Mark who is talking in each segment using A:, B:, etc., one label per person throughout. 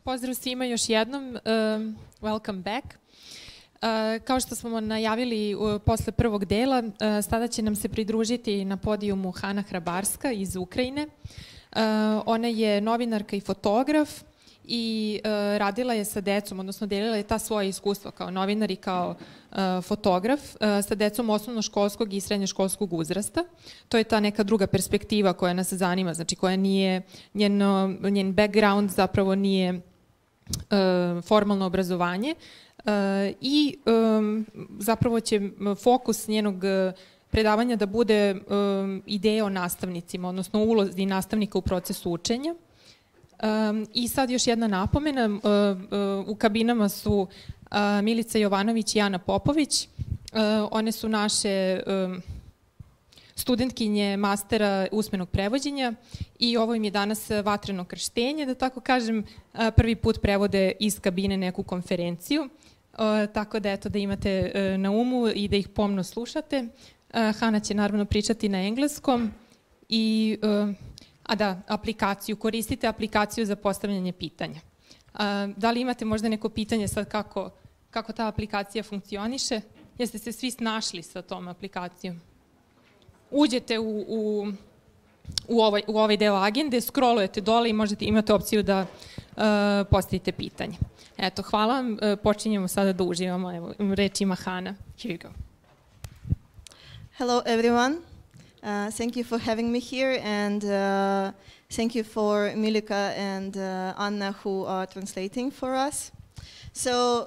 A: Pozdrav svima još jednom. Welcome back. Kao što smo najavili posle prvog dela, sada će nam se pridružiti na podijumu Hana Hrabarska iz Ukrajine. Ona je novinarka i fotograf i radila je sa decom, odnosno delila je ta svoje iskustva kao novinar i kao fotograf sa decom osnovnoškolskog i srednjoškolskog uzrasta. To je ta neka druga perspektiva koja nas zanima, znači koja nije, njen background zapravo nije formalno obrazovanje i zapravo će fokus njenog predavanja da bude ideja o nastavnicima, odnosno ulozi nastavnika u procesu učenja. I sad još jedna napomena, u kabinama su Milica Jovanović i Ana Popović. One su naše studentkinje mastera usmenog prevođenja i ovo im je danas vatreno krštenje, da tako kažem, prvi put prevode iz kabine neku konferenciju, tako da eto da imate na umu i da ih pomno slušate. Hana će naravno pričati na engleskom i aplikaciju, koristite aplikaciju za postavljanje pitanja. Da li imate možda neko pitanje sad kako ta aplikacija funkcioniše? Jeste se svi snašli sa tom aplikacijom? Uđete u ovaj deo agende, scrollujete dole i imate opciju da postavite pitanje. Eto, hvala vam. Počinjemo sada da uživamo. Evo, reč ima Hana. Here you go.
B: Hello, everyone. Thank you for having me here, and thank you for Milika and Anna who are translating for us. So,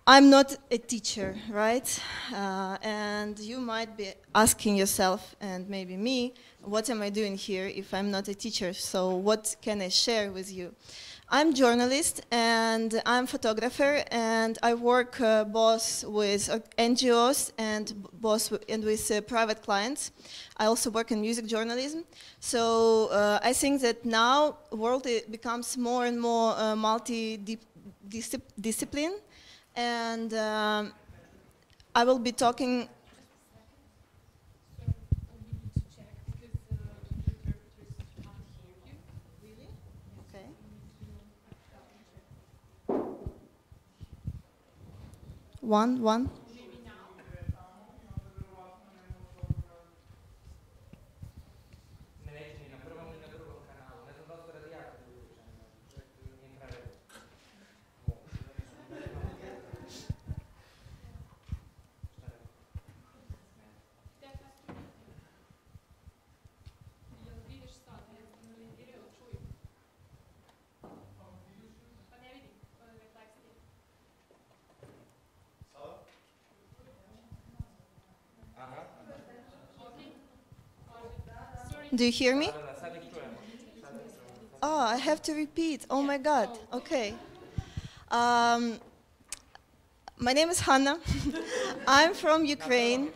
B: I'm not a teacher, right? And you might be asking yourself, and maybe me, what am I doing here if I'm not a teacher? So what can I share with you? I'm a journalist and I'm a photographer, and I work both with NGOs and with private clients. I also work in music journalism. So I think that now the world becomes more and more multi-discipline, and I will be talking. One. Do you hear me? Oh, I have to repeat. Oh my God. Okay. My name is Hanna. I'm from Ukraine.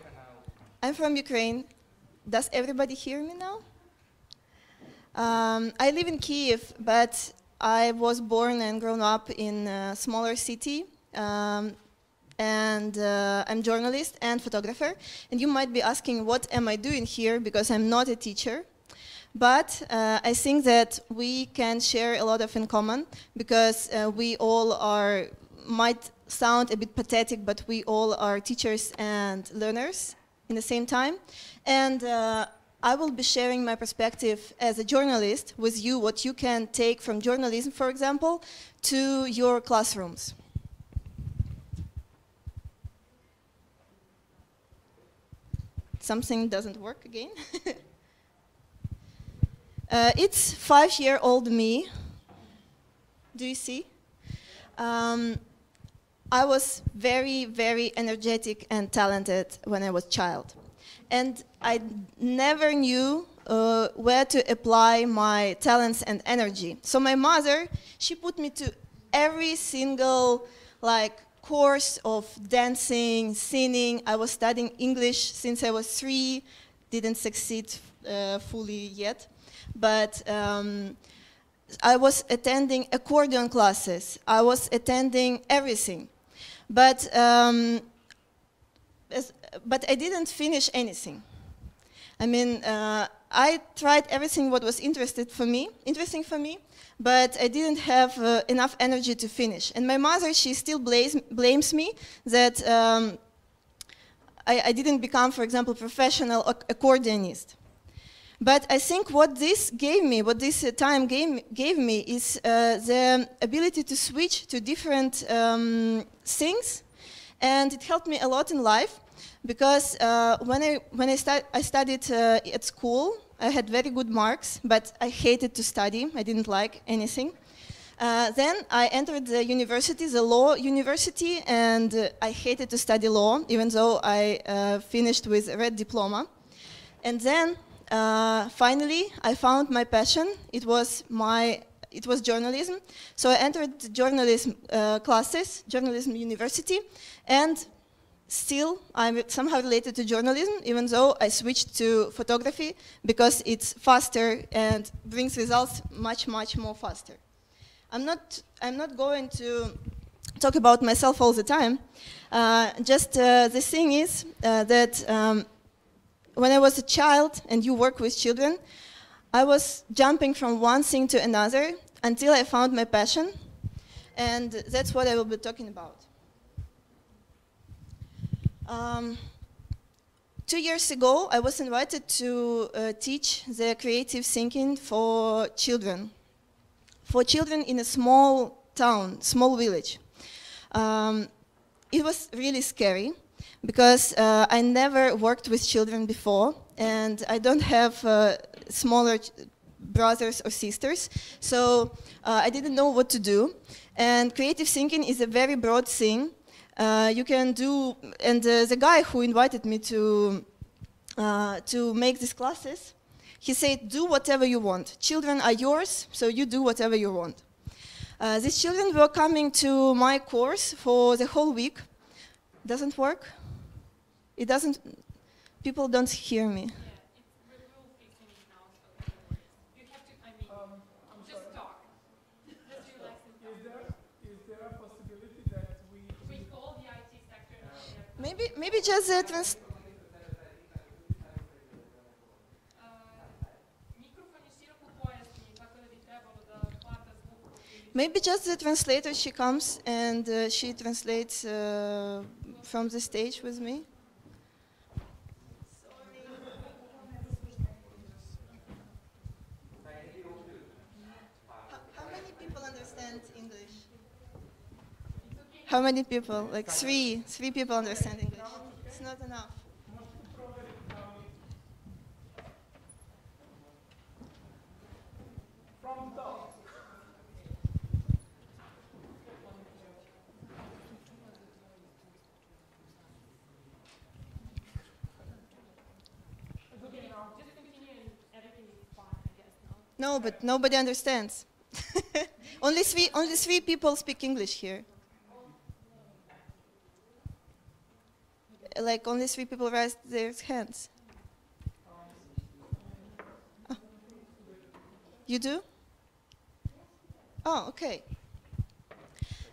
B: Does everybody hear me now? I live in Kyiv, but I was born and grown up in a smaller city. And I'm a journalist and photographer, and you might be asking what am I doing here, because I'm not a teacher, but I think that we can share a lot of in common, because we all might sound a bit pathetic, but we all are teachers and learners in the same time, and I will be sharing my perspective as a journalist with you, what you can take from journalism, for example, to your classrooms. Something doesn't work again. It's 5-year-old me. Do you see? I was very, very energetic and talented when I was a child. And I never knew where to apply my talents and energy. So my mother, she put me to every single course of dancing, singing. I was studying English since I was 3, didn't succeed fully yet. But I was attending accordion classes. I was attending everything. But I didn't finish anything. I mean, I tried everything what was interesting for me, but I didn't have enough energy to finish. And my mother, she still blames me that I didn't become, for example, professional accordionist. But I think what this gave me, what this time gave me is the ability to switch to different things, and it helped me a lot in life because when I studied at school, I had very good marks, but I hated to study. I didn't like anything. Then I entered the university, the law university, and I hated to study law, even though I finished with a red diploma. And then finally, I found my passion. It was journalism. So I entered journalism classes, journalism university, and still I'm somehow related to journalism, even though I switched to photography because it's faster and brings results much more faster. I'm not going to talk about myself all the time. Just the thing is that when I was a child and you work with children, I was jumping from one thing to another until I found my passion, and that's what I will be talking about. 2 years ago, I was invited to teach the creative thinking for children in a small town, small village. It was really scary because I never worked with children before, and I don't have smaller brothers or sisters, so I didn't know what to do. And creative thinking is a very broad thing. You can do, and the guy who invited me to make these classes, he said, do whatever you want. Children are yours, so you do whatever you want. These children were coming to my course for the whole week. Doesn't work? It doesn't, people don't hear me. Maybe just the maybe just the translator, she comes and she translates from the stage with me. How many people understand English? How many people? Like three people understand English. It's not enough. No, but nobody understands. only three people speak English here. Like only 3 people raised their hands. Oh. You do? Oh, okay.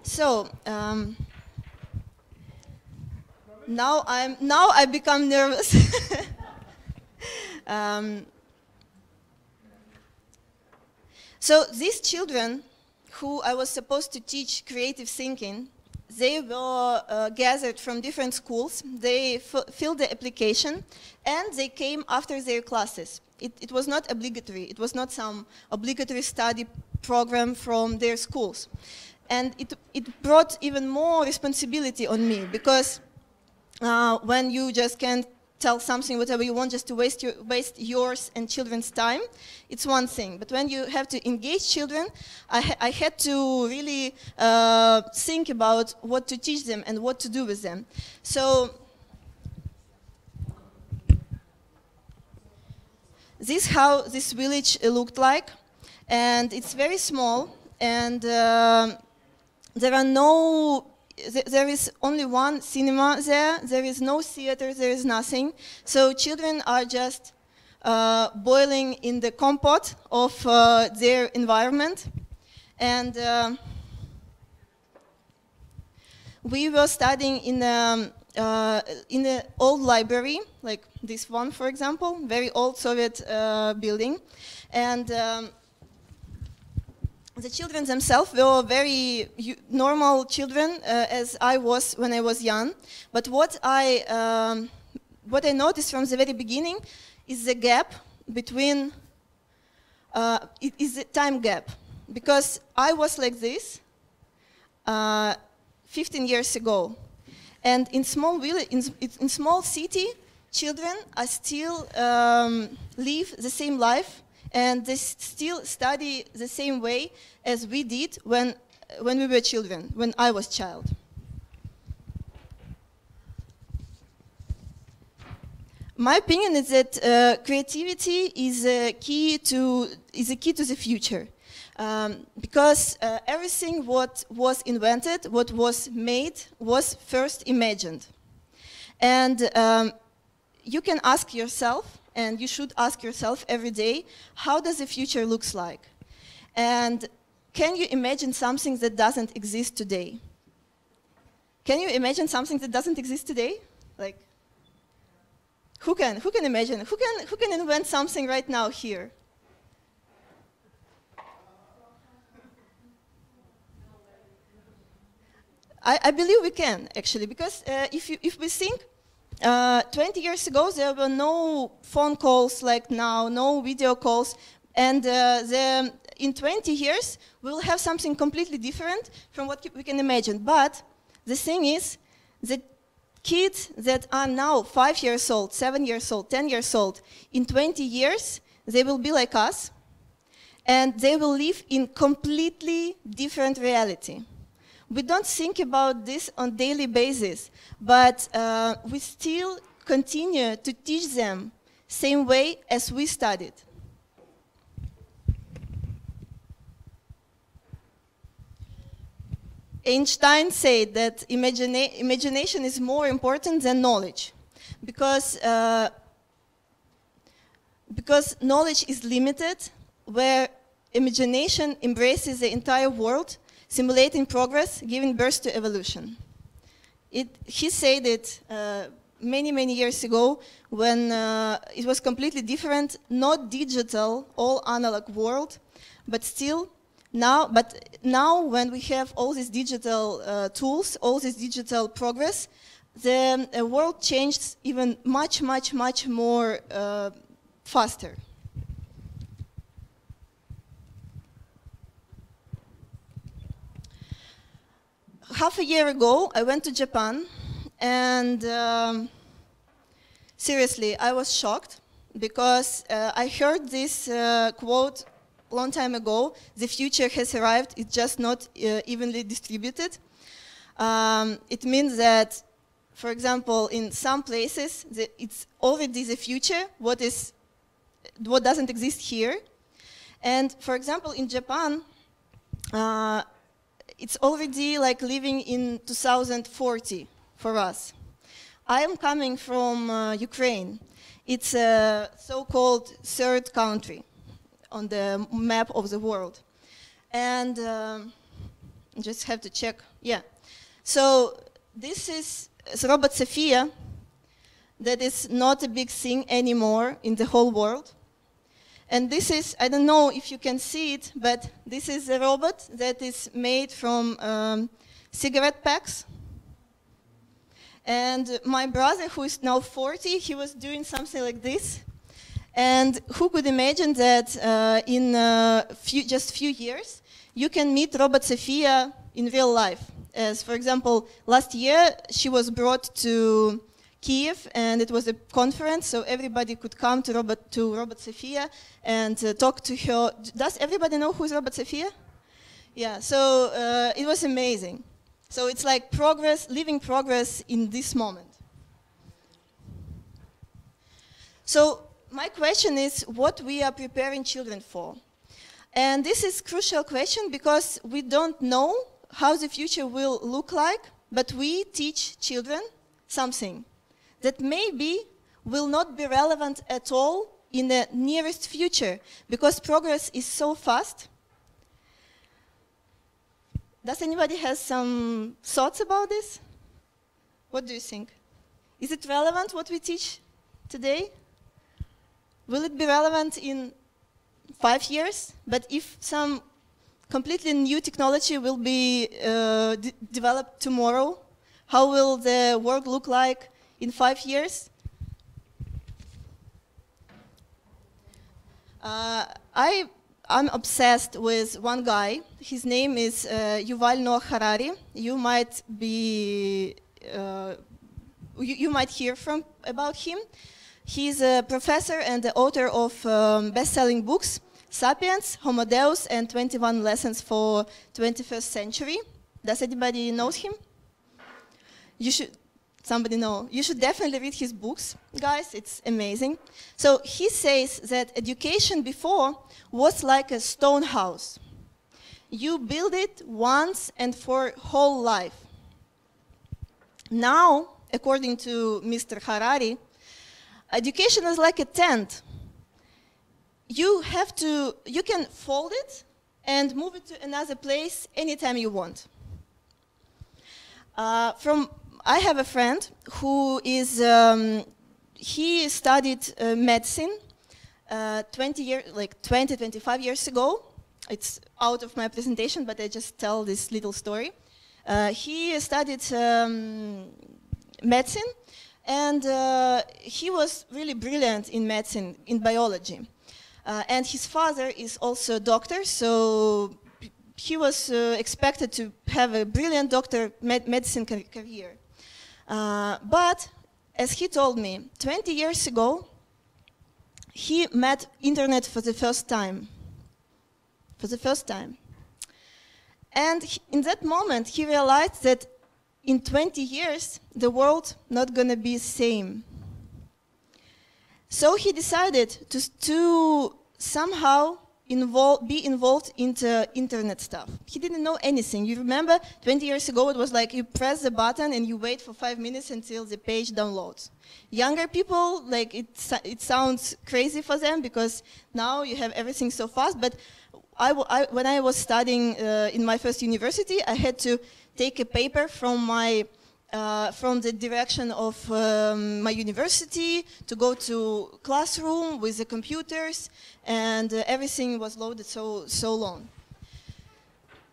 B: So now I become nervous. So these children who I was supposed to teach creative thinking, they were gathered from different schools. They filled the application, and they came after their classes. It was not obligatory. It was not some obligatory study program from their schools. And it brought even more responsibility on me, because when you just can't tell something, whatever you want, just to waste yours and children's time, it's one thing. But when you have to engage children, I had to really think about what to teach them and what to do with them. So this is how this village looked like, and it's very small, and there is only one cinema there is no theater, there is nothing. So children are just boiling in the compote of their environment. And we were studying in a in an old library, like this one, for example, very old Soviet building. And the children themselves were very normal children, as I was when I was young. But what I noticed from the very beginning is the gap between, it is the time gap. Because I was like this 15 years ago. And in small city, children are still live the same life, and they still study the same way as we did when we were children, when I was child. My opinion is that creativity is a key to the future. Because everything what was invented, what was made, was first imagined. And you can ask yourself, and you should ask yourself every day, how does the future look like? And can you imagine something that doesn't exist today? Can you imagine something that doesn't exist today? Like, who can imagine? Who can invent something right now here? I believe we can, actually, because if we think, 20 years ago there were no phone calls like now, no video calls, and in 20 years we'll have something completely different from what we can imagine. But the thing is, the kids that are now 5 years old, 7 years old, 10 years old, in 20 years they will be like us, and they will live in completely different reality. We don't think about this on daily basis, but we still continue to teach them same way as we studied. Einstein said that imagination is more important than knowledge, because knowledge is limited, where imagination embraces the entire world, simulating progress, giving birth to evolution. He said it many, many years ago, when it was completely different, not digital, all analog world, but still now when we have all these digital tools, all this digital progress, the world changed even much, much, much more faster. Half a year ago, I went to Japan, and seriously, I was shocked, because I heard this quote a long time ago: the future has arrived, it's just not evenly distributed. It means that, for example, in some places, it's already the future, what doesn't exist here. And for example, in Japan, it's already like living in 2040 for us. I am coming from Ukraine. It's a so-called third country on the map of the world. And just have to check, yeah. So this is robot Sophia, that is not a big thing anymore in the whole world. And this is, I don't know if you can see it, but this is a robot that is made from cigarette packs. And my brother, who is now 40, he was doing something like this. And who could imagine that in just few years, you can meet robot Sophia in real life? As, for example, last year, she was brought to Kiev, and it was a conference, so everybody could come to Robot Sophia and talk to her. Does everybody know who is Robot Sophia? Yeah, so it was amazing. So it's like progress, living progress in this moment. So my question is, what we are preparing children for? And this is a crucial question, because we don't know how the future will look like, but we teach children something that maybe will not be relevant at all in the nearest future, because progress is so fast. Does anybody have some thoughts about this? What do you think? Is it relevant what we teach today? Will it be relevant in 5 years? But if some completely new technology will be developed tomorrow, how will the world look like in 5 years? I'm obsessed with one guy. His name is Yuval Noah Harari. You might be, you might hear about him. He's a professor and the author of best-selling books, *Sapiens*, *Homo Deus*, and 21 Lessons for 21st Century. Does anybody know him? You should. Somebody know. You should definitely read his books, guys. It's amazing. So he says that education before was like a stone house. You build it once and for whole life. Now, according to Mr. Harari, education is like a tent. You can fold it and move it to another place anytime you want. I have a friend who is, he studied medicine 25 years ago. It's out of my presentation, but I just tell this little story. He studied medicine, and he was really brilliant in medicine, in biology. And his father is also a doctor, so he was expected to have a brilliant medicine career. But, as he told me, 20 years ago, he met internet for the first time. For the first time. And in that moment, he realized that in 20 years, the world not going to be the same. So he decided to somehow be involved into internet stuff. He didn't know anything. You remember 20 years ago it was like you press the button and you wait for 5 minutes until the page downloads. Younger people, like it sounds crazy for them because now you have everything so fast, but when I was studying in my first university, I had to take a paper from the direction of my university to go to classroom with the computers, and everything was loaded so long.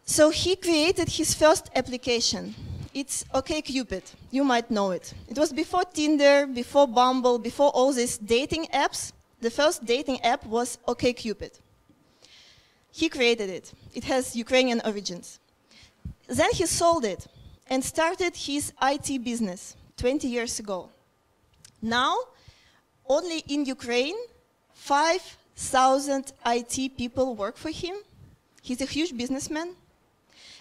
B: So he created his first application. It's OkCupid. You might know it. It was before Tinder, before Bumble, before all these dating apps. The first dating app was OkCupid. He created it. It has Ukrainian origins. Then he sold it and started his IT business 20 years ago. Now, only in Ukraine, 5,000 IT people work for him. He's a huge businessman.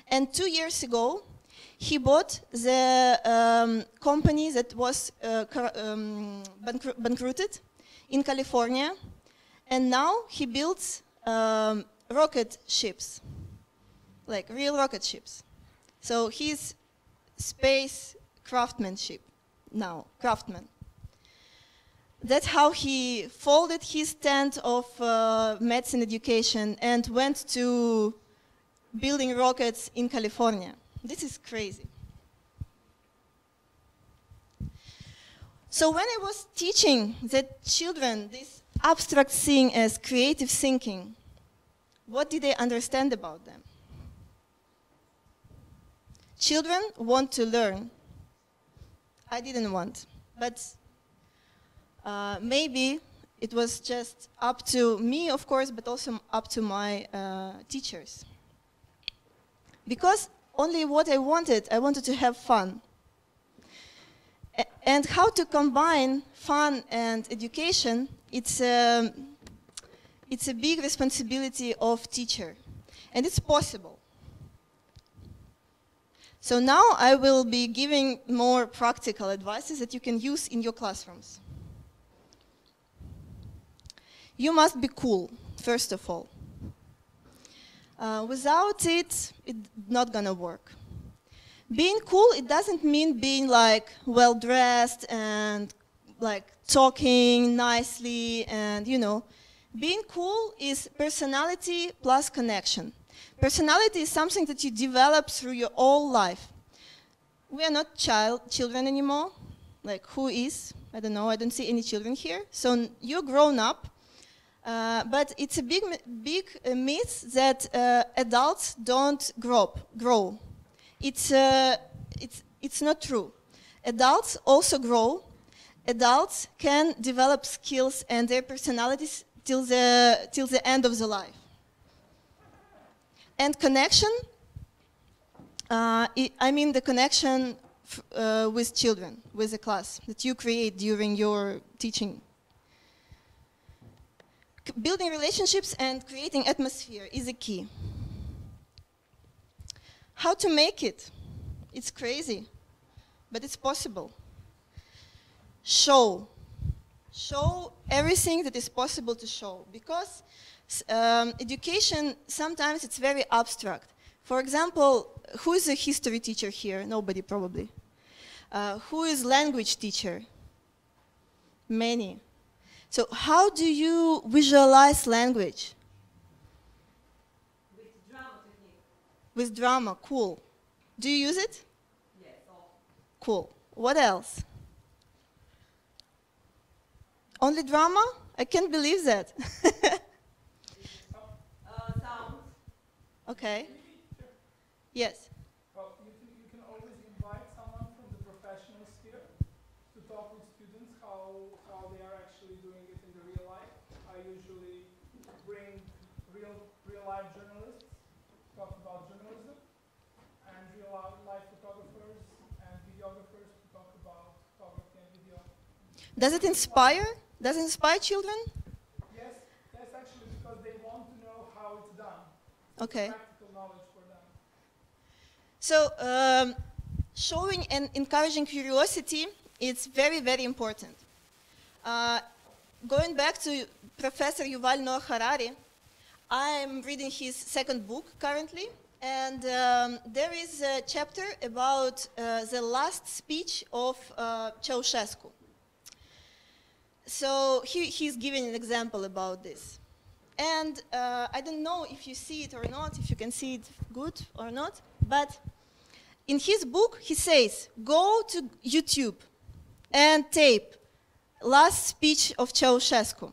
B: And 2 years ago, he bought the company that was bankrupted in California. And now he builds rocket ships, like real rocket ships. So he's space craftsmanship now, craftsman. That's how he folded his tent of medicine education and went to building rockets in California. This is crazy. So when I was teaching the children this abstract thing as creative thinking, what did they understand about them? Children want to learn. I didn't want, but maybe it was just up to me, of course, but also up to my teachers. Because only what I wanted to have fun. And how to combine fun and education, it's a big responsibility of teacher, and it's possible. So now I will be giving more practical advices that you can use in your classrooms. You must be cool, first of all. Without it, it's not gonna work. Being cool, it doesn't mean being like well-dressed and like talking nicely and, you know. Being cool is personality plus connection. Personality is something that you develop through your whole life. We are not children anymore. like who is? I don't know, I don't see any children here. So you're grown up, but it's a big myth that adults don't grow. It's not true. Adults also grow. Adults can develop skills and their personalities till the end of the life. And connection, I mean the connection with children, with the class that you create during your teaching. Building relationships and creating atmosphere is a key. How to make it? It's crazy, but it's possible. Show everything that is possible to show, because education, sometimes it's very abstract. For example, who is a history teacher here? Nobody, probably. Who is language teacher? Many. So how do you visualize language?
C: With drama technique.
B: With drama, cool. Do you use it?
C: Yes, often.
B: Cool. What else? Only drama? I can't believe that.
C: Sound.
B: Okay. Yes.
D: Well, you can always invite someone from the professional sphere to talk with students how they are actually doing it in the real life. I usually bring real life journalists to talk about journalism, and real life photographers and videographers to talk about photography and video.
B: Does it inspire? Does it inspire children?
D: Yes, actually, because they want to know how it's done.
B: Okay.
D: Practical knowledge for them.
B: So, showing and encouraging curiosity is very, very important. Going back to Professor Yuval Noah Harari, I'm reading his second book currently, and there is a chapter about the last speech of Ceausescu. So he's giving an example about this. And I don't know if you see it or not, if you can see it good or not, but in his book he says, go to YouTube and tape last speech of Ceausescu.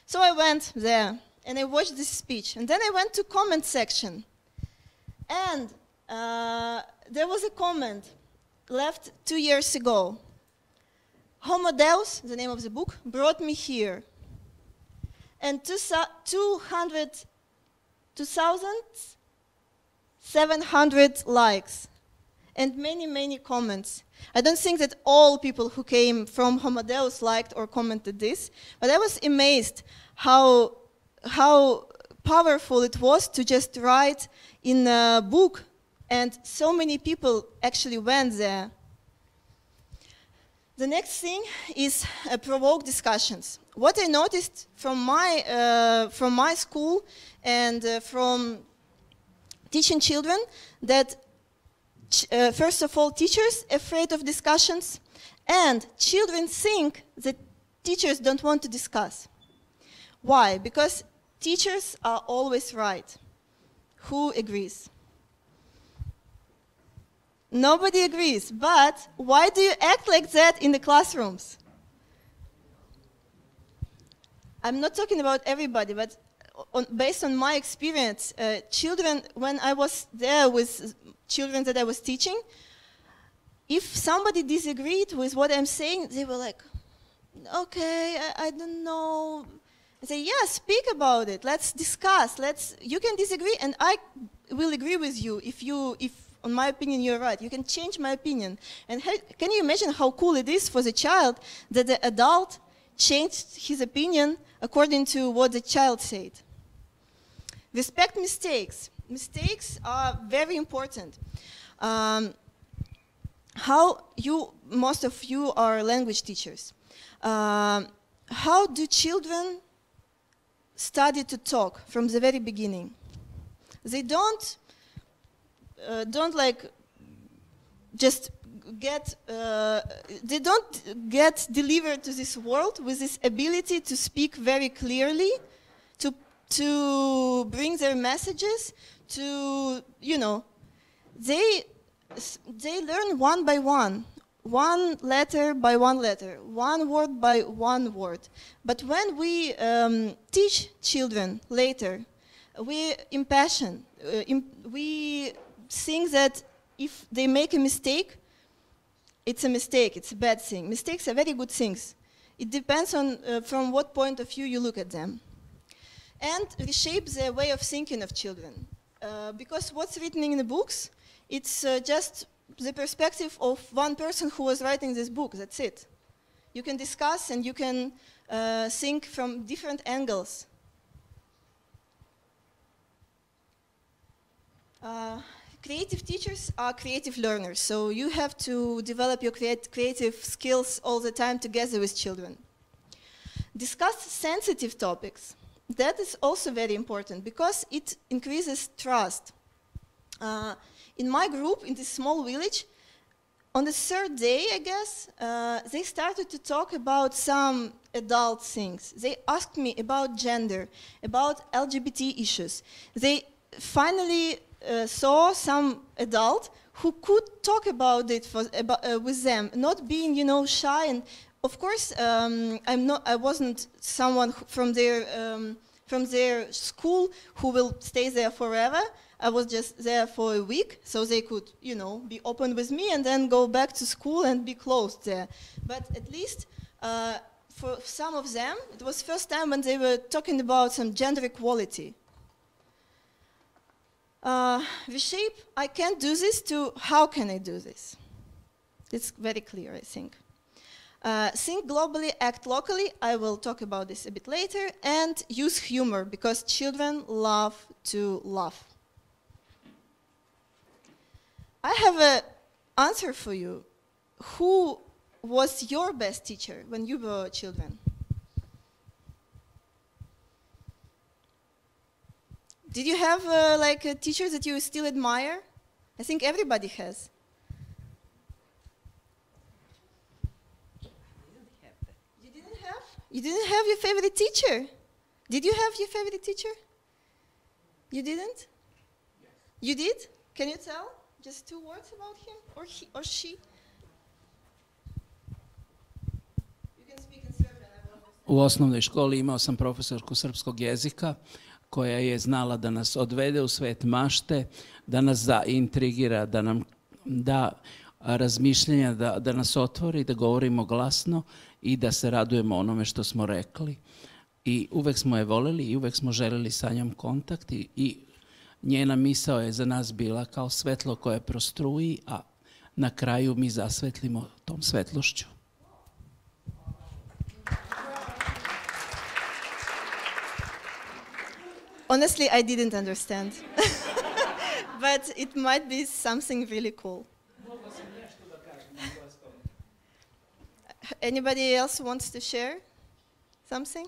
B: So I went there and I watched this speech, and then I went to comment section, and there was a comment left 2 years ago. Homo Deus, the name of the book, brought me here. And 2,700 likes and many, many comments. I don't think that all people who came from Homo Deus liked or commented this, but I was amazed how powerful it was to just write in a book, and so many people actually went there. The next thing is provoke discussions. What I noticed from my school and from teaching children, that first of all, teachers are afraid of discussions, and children think that teachers don't want to discuss. Why? Because teachers are always right. Who agrees? Nobody agrees, but why do you act like that in the classrooms? I'm not talking about everybody, but based on my experience, children, when I was there with children that I was teaching, if somebody disagreed with what I'm saying, they were like, okay, I don't know. I say, yeah, speak about it. Let's discuss. You can disagree, and I will agree with you if on my opinion, you're right. You can change my opinion. And can you imagine how cool it is for the child that the adult changed his opinion according to what the child said? Respect mistakes. Mistakes are very important. Most of you are language teachers. How do children study to talk from the very beginning? They don't like just get, they don't get delivered to this world with this ability to speak very clearly, to bring their messages, to, they learn one by one. one letter by one letter, one word by one word. But when we teach children later, we impassion. We think that if they make a mistake, it's a mistake, it's a bad thing. Mistakes are very good things. It depends on from what point of view you look at them. And reshape the way of thinking of children. Because what's written in the books, it's just the perspective of one person who was writing this book, that's it. You can discuss and you can think from different angles. Creative teachers are creative learners, so you have to develop your creative skills all the time together with children. Discuss sensitive topics. That is also very important because it increases trust. In my group, in this small village, on the third day, I guess, they started to talk about some adult things. They asked me about gender, about LGBT issues. They finally saw some adult who could talk about it with them, not being, shy. And of course, I wasn't someone from their school who will stay there forever. I was just there for a week, so they could, be open with me and then go back to school and be closed there. But at least for some of them, it was first time when they were talking about some gender equality. Reshape, I can't do this, to how can I do this? It's very clear, I think. Think globally, act locally. I will talk about this a bit later. And use humor, because children love to laugh. I have an answer for you. Who was your best teacher when you were children? Did you have like a teacher that you still admire? I think everybody has. You didn't have? You didn't have your favorite teacher? Did you have your favorite teacher? You didn't? Yes. You did? Can you tell? Just 2 words about him or he or she? You can speak in Serbian.
E: U osnovnoj školi imao sam profesorku srpskog jezika koja je znala da nas odvede u svet mašte, da nas zaintrigira, da nam da razmišljenja, da nas otvori, da govorimo glasno i da se radujemo onome što smo rekli. I uvek smo je voleli i uvek smo želeli sa njom kontakt i njena misao je za nas bila kao svetlo koje prostruji, a na kraju mi zasvetlimo tom svetlošću.
B: Honestly, I didn't understand. But it might be something really cool. Anybody else wants to share something?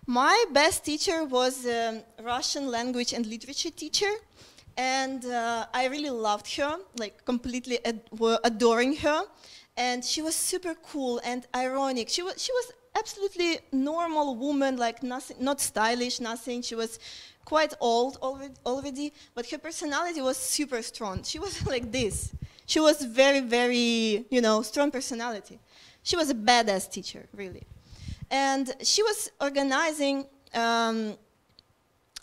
B: My best teacher was a Russian language and literature teacher, and I really loved her, like completely adoring her. And she was super cool and ironic. She was absolutely normal woman, like nothing, not stylish, nothing. She was quite old already, but her personality was super strong. She was like this. She was very, very, strong personality. She was a badass teacher, really. And she was organizing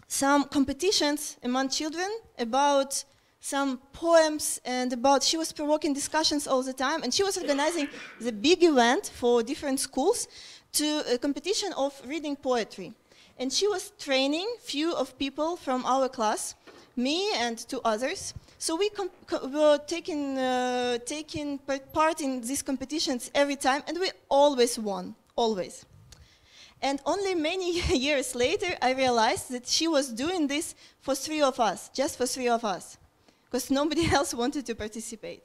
B: some competitions among children about some poems and she was provoking discussions all the time, and she was organizing the big event for different schools to a competition of reading poetry. And she was training few of people from our class, me and 2 others. So we were taking part in these competitions every time, and we always won, always. And only many years later, I realized that she was doing this for 3 of us, just for 3 of us, because nobody else wanted to participate.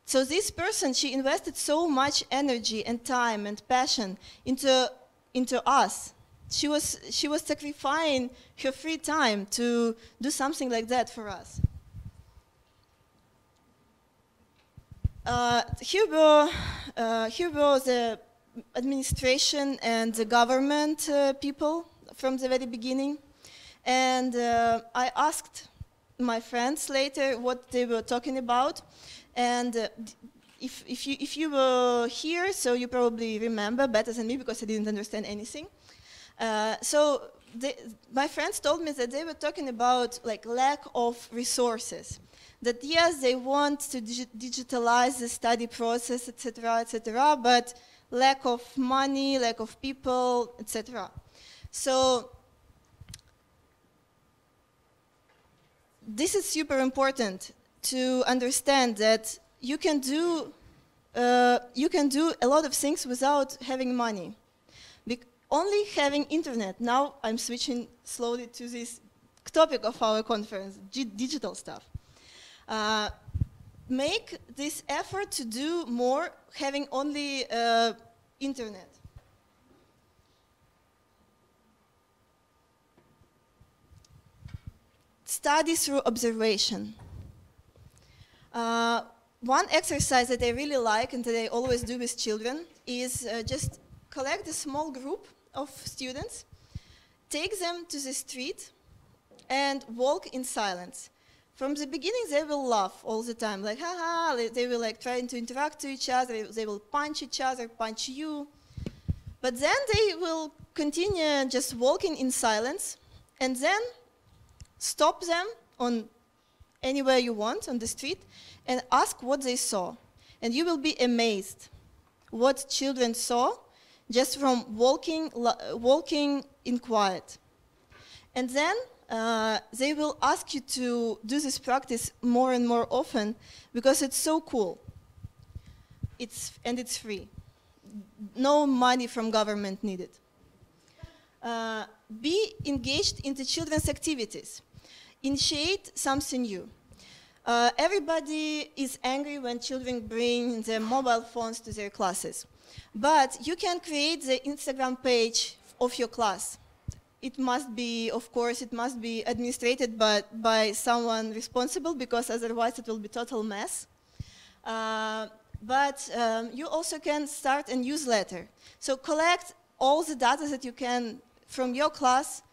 B: So this person, she invested so much energy and time and passion into us. She was sacrificing her free time to do something like that for us. Here were the administration and the government people from the very beginning, and I asked my friends later what they were talking about, And if you were here, so you probably remember better than me because I didn't understand anything. So my friends told me that they were talking about like lack of resources. That yes, they want to digitalize the study process, etc., but lack of money, lack of people, etc. So this is super important to understand that you can do a lot of things without having money. Only having internet. Now I'm switching slowly to this topic of our conference, digital stuff. Make this effort to do more having only internet. Study through observation. One exercise that I really like and that I always do with children is just collect a small group of students, take them to the street and walk in silence. From the beginning, they will laugh all the time, like, haha, they will like trying to interact to each other, they will punch each other, punch you. But then they will continue just walking in silence, and then stop them on anywhere you want on the street and ask what they saw. And you will be amazed what children saw just from walking in quiet. And then they will ask you to do this practice more and more often because it's so cool. And it's free. No money from government needed. Be engaged in the children's activities. Initiate something new. Everybody is angry when children bring their mobile phones to their classes. But you can create the Instagram page of your class. It must be, of course, it must be administrated by someone responsible because otherwise it will be total mess. But you also can start a newsletter. So collect all the data that you can from your class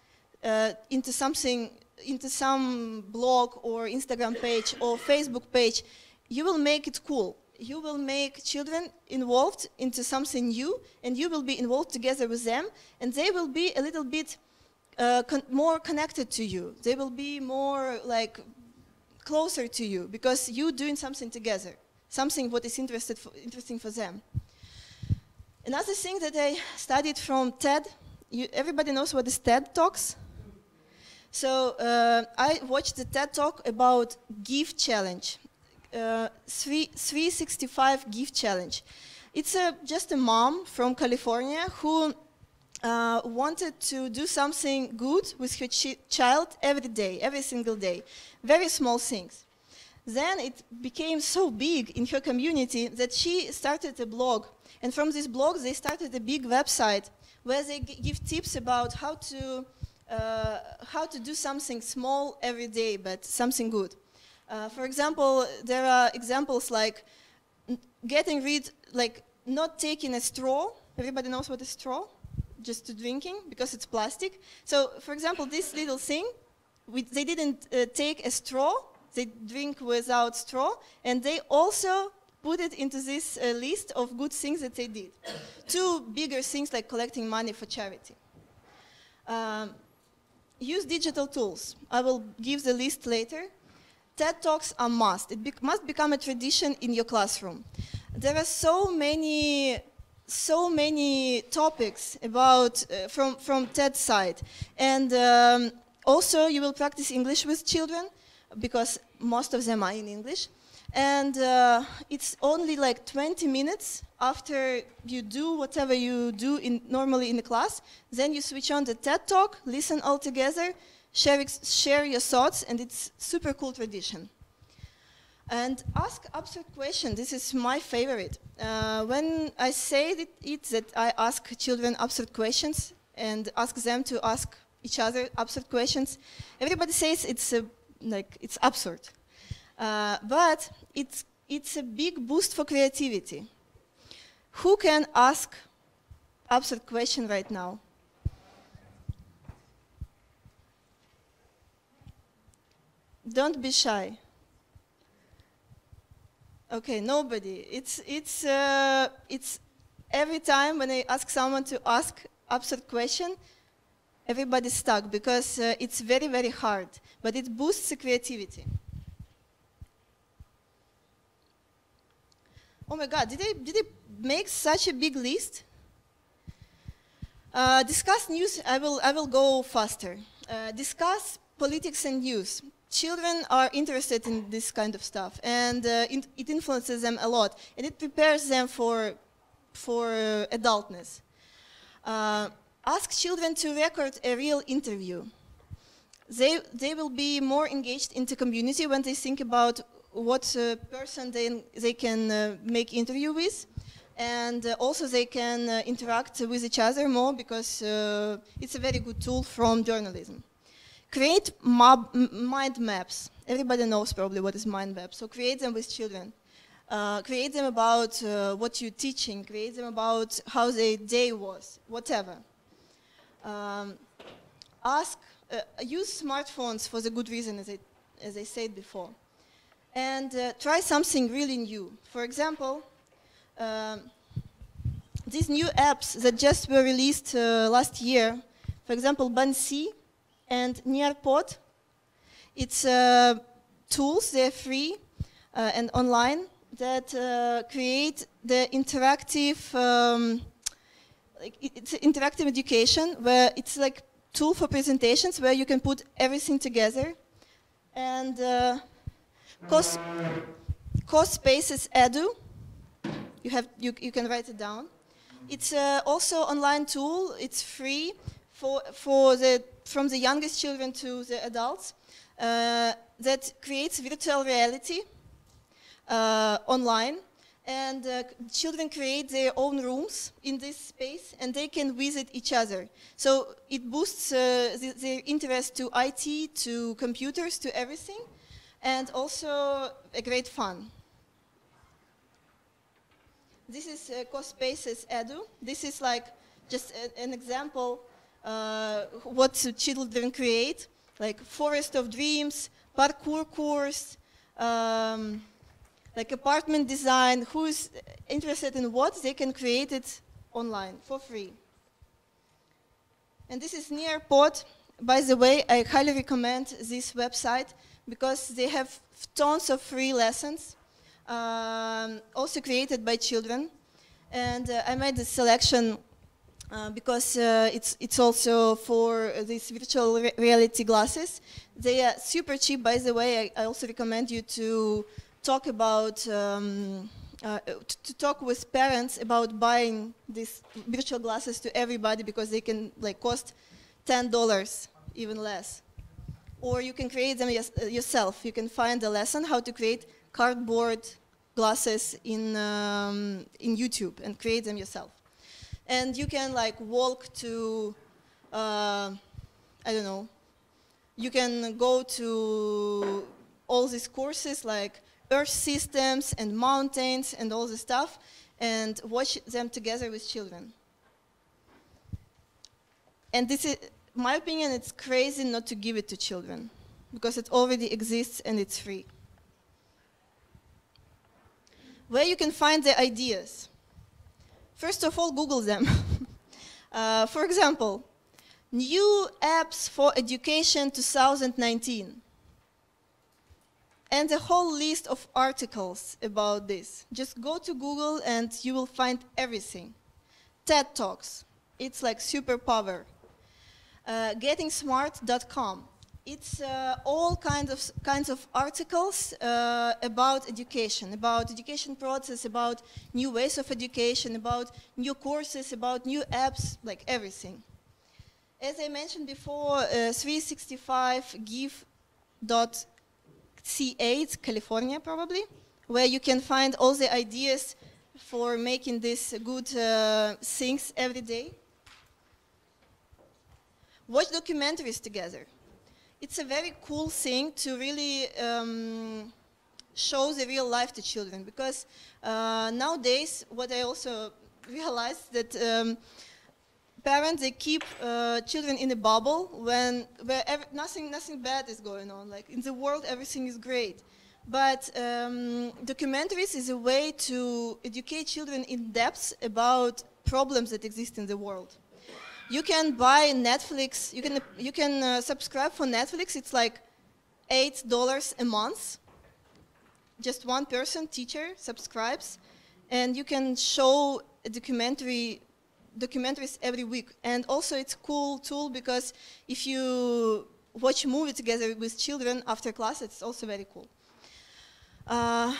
B: into some blog or Instagram page or Facebook page. You will make it cool. You will make children involved into something new, and you will be involved together with them, and they will be a little bit more connected to you. They will be more like closer to you because you're doing something together, something what is interesting for them. Another thing that I studied from TED, everybody knows what is TED Talks? So I watched the TED Talk about Give Challenge. 365 Give Challenge. It's just a mom from California who wanted to do something good with her child every day, every single day. Very small things. Then it became so big in her community that she started a blog. And from this blog, they started a big website where they give tips about how to do something small every day, but something good. For example, there are examples like getting rid, like not taking a straw. Everybody knows what a straw? Just to drinking, because it's plastic. So, for example, this little thing, they didn't take a straw. They drink without straw, and they also put it into this list of good things that they did. Two bigger things like collecting money for charity. Use digital tools. I will give the list later. TED Talks are must. It must become a tradition in your classroom. There are so many topics about from TED side, and also you will practice English with children because most of them are in English, and it's only like 20 minutes after you do whatever you do normally in the class. Then you switch on the TED Talk, listen all together, share your thoughts, and it's super cool tradition. And ask absurd questions. This is my favorite. When I say that I ask children absurd questions and ask them to ask each other absurd questions, everybody says it's absurd. But it's a big boost for creativity. Who can ask absurd question right now? Don't be shy. Okay, nobody. It's every time when I ask someone to ask absurd question, everybody's stuck because it's very, very hard, but it boosts the creativity. Oh my God, did I make such a big list? Discuss news, I will go faster. Discuss politics and news. Children are interested in this kind of stuff, and it influences them a lot, and it prepares them for adultness. Ask children to record a real interview. They will be more engaged in the community when they think about what person they can make interview with, and also they can interact with each other more because it's a very good tool from journalism. Create mind maps. Everybody knows probably what is mind map, so create them with children. Create them about what you're teaching, create them about how their day was, whatever. Use smartphones for the good reason, as I said before. And try something really new. For example, these new apps that just were released last year, for example, Bansi and Nearpod, it's tools, they're free and online, that create the interactive, it's interactive education, where it's like tool for presentations where you can put everything together. And cost spaces edu, you can write it down. It's also online tool, it's free from the youngest children to the adults, that creates virtual reality online, and children create their own rooms in this space and they can visit each other. So it boosts their interest to IT, to computers, to everything, and also a great fun. This is Cost Spaces Edu. This is like just an example what children create, like Forest of Dreams, parkour course, like apartment design. Who's interested in what, they can create it online for free. And this is Nearpod. By the way, I highly recommend this website because they have tons of free lessons, also created by children. And I made the selection because it's also for these virtual reality glasses. They are super cheap, by the way. I also recommend you to talk about, to talk with parents about buying these virtual glasses to everybody, because they can like cost $10, even less. Or you can create them yourself. You can find a lesson how to create cardboard glasses in YouTube and create them yourself. And you can like walk to, I don't know, you can go to all these courses like Earth systems and mountains and all this stuff and watch them together with children. And this is, my opinion, it's crazy not to give it to children because it already exists and it's free. Where you can find the ideas. First of all, Google them. For example, new apps for education 2019. And a whole list of articles about this. Just go to Google and you will find everything. TED Talks, it's like superpower. GettingSmart.com. It's all kinds of articles about education process, about new ways of education, about new courses, about new apps, like everything. As I mentioned before, 365give.ca, it's California probably, where you can find all the ideas for making these good things every day. Watch documentaries together. It's a very cool thing to really show the real life to children, because nowadays, what I also realized that parents, they keep children in a bubble where nothing bad is going on. Like in the world, everything is great. But documentaries is a way to educate children in depth about problems that exist in the world. You can buy Netflix, you can subscribe for Netflix, it's like $8 a month. Just one person, teacher, subscribes, and you can show a documentaries every week. And also it's a cool tool because if you watch a movie together with children after class, it's also very cool. I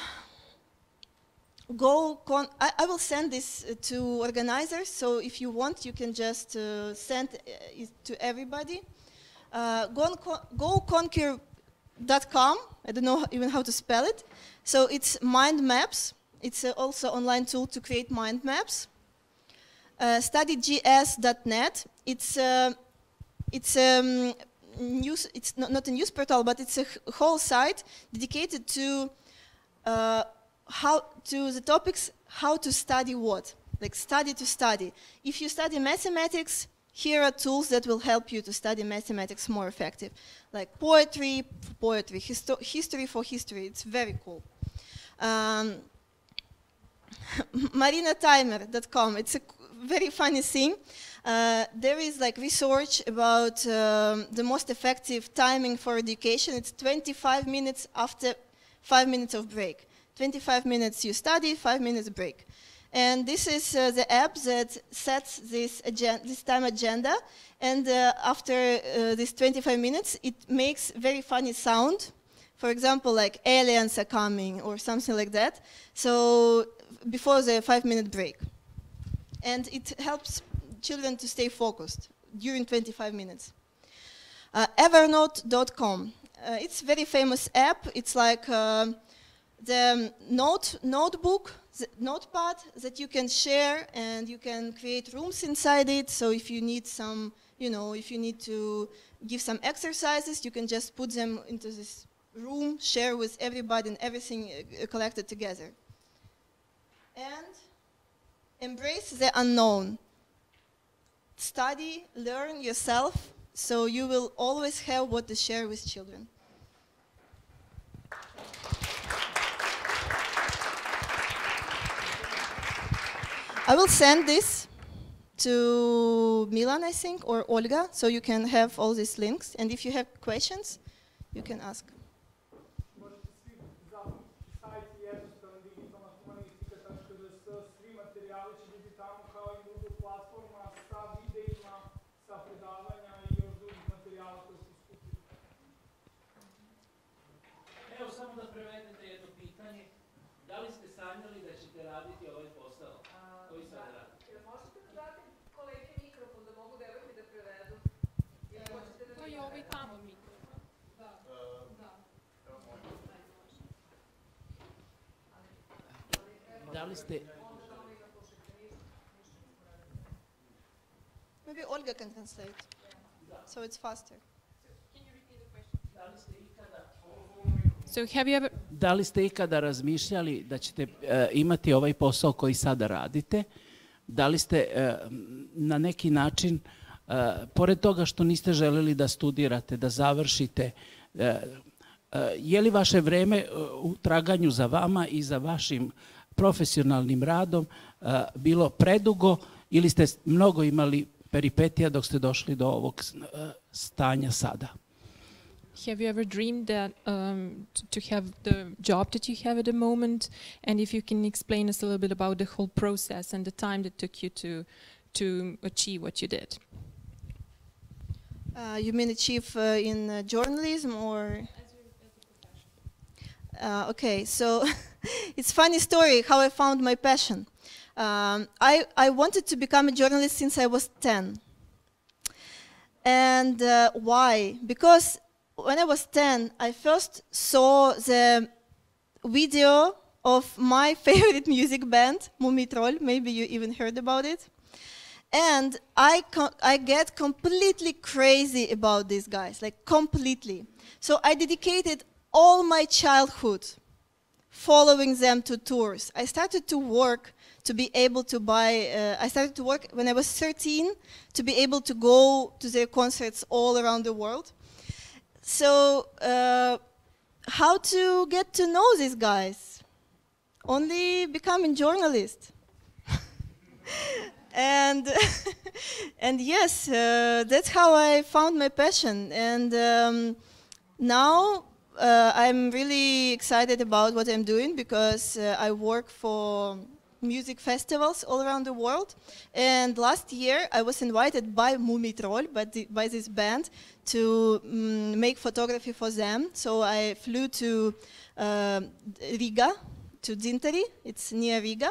B: will send this to organizers, so if you want, you can just send it to everybody. Go conquer.com, I don't know even how to spell it. So it's mind maps. It's also online tool to create mind maps. Studygs.net. It's not a news portal, but it's a whole site dedicated to the topics how to study what, like study to study. If you study mathematics, here are tools that will help you to study mathematics more effective, like poetry for poetry, history for history. It's very cool. Marinatimer.com. It's a very funny thing. There is like research about the most effective timing for education. It's 25 minutes after 5 minutes of break. 25 minutes you study, 5 minutes break. And this is the app that sets this time agenda. And after these 25 minutes, it makes very funny sound. For example, like aliens are coming or something like that. So before the 5-minute break. And it helps children to stay focused during 25 minutes. Evernote.com. It's a very famous app. It's like the notebook, the notepad that you can share, and you can create rooms inside it. So if you need some, if you need to give some exercises, you can just put them into this room, share with everybody, and everything collected together. And embrace the unknown. Study, learn yourself, so you will always have what to share with children. I will send this to Milan, I think, or Olga, so you can have all these links. And if you have questions, you can ask.
D: Možete svi sajt jednostavno digitalna humanistika.rs, svi materijali će digitalno kao i Moodle platforma sa videima, sa predavanja i još drugih materijala koji su skupili.
E: Evo samo da prevedete jedno pitanje. Da li ste sanjali da ćete raditi ovaj posao koji sad radite?
C: Jel možete da date kolege mikrofon da mogu devojke da prevedu? Ili hoćete da...
A: To je ovaj tamo mikrofon.
E: Da li ste...
B: Maybe Olga can translate, so it's faster.
A: So have you ever...
E: Da li ste ikada razmišljali da ćete imati ovaj posao koji sada radite? Da li ste na neki način, pored toga što niste želeli da studirate, da završite, je li vaše vreme u traganju za vama i za vašim profesionalnim radom bilo predugo ili ste mnogo imali peripetija dok ste došli do ovog stanja sada?
A: Have you ever dreamed that to have the job that you have at the moment? And if you can explain us a little bit about the whole process and the time that took you to achieve what you did?
B: You mean achieve in journalism or? Okay, so it's a funny story how I found my passion. I wanted to become a journalist since I was 10. And why? Because when I was 10, I first saw the video of my favorite music band, Mumitroll. Maybe you even heard about it. And I get completely crazy about these guys, like completely. So I dedicated all my childhood following them to tours. I started to work to be able to buy, I started to work when I was 13 to be able to go to their concerts all around the world. So how to get to know these guys. Only becoming journalist. And and yes, that's how I found my passion. And now I'm really excited about what I'm doing because I work for music festivals all around the world. And last year I was invited by Mumitroll, by this band, to make photography for them. So I flew to Riga, to Dzintari, it's near Riga.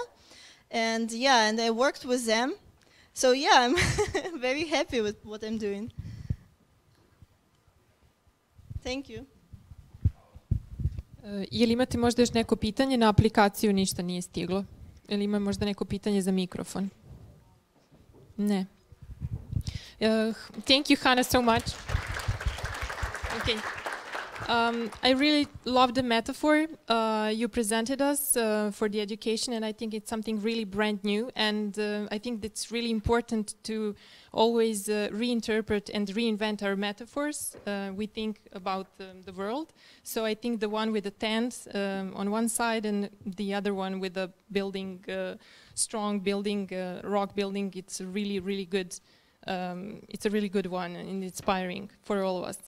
B: And yeah, and I worked with them. So yeah, I'm very happy with what I'm doing. Thank you.
A: Je li imate možda još neko pitanje? Na aplikaciju ništa nije stiglo. Ili ima možda neko pitanje za mikrofon? Ne. Thank you, Hannah, so much. Okay. I really love the metaphor you presented us for the education, and I think it's something really brand new. And I think it's really important to always reinterpret and reinvent our metaphors. We think about the world. So I think the one with the tent on one side and the other one with a building, strong building, rock building, it's a really, really good. It's a really good one and inspiring for all of us.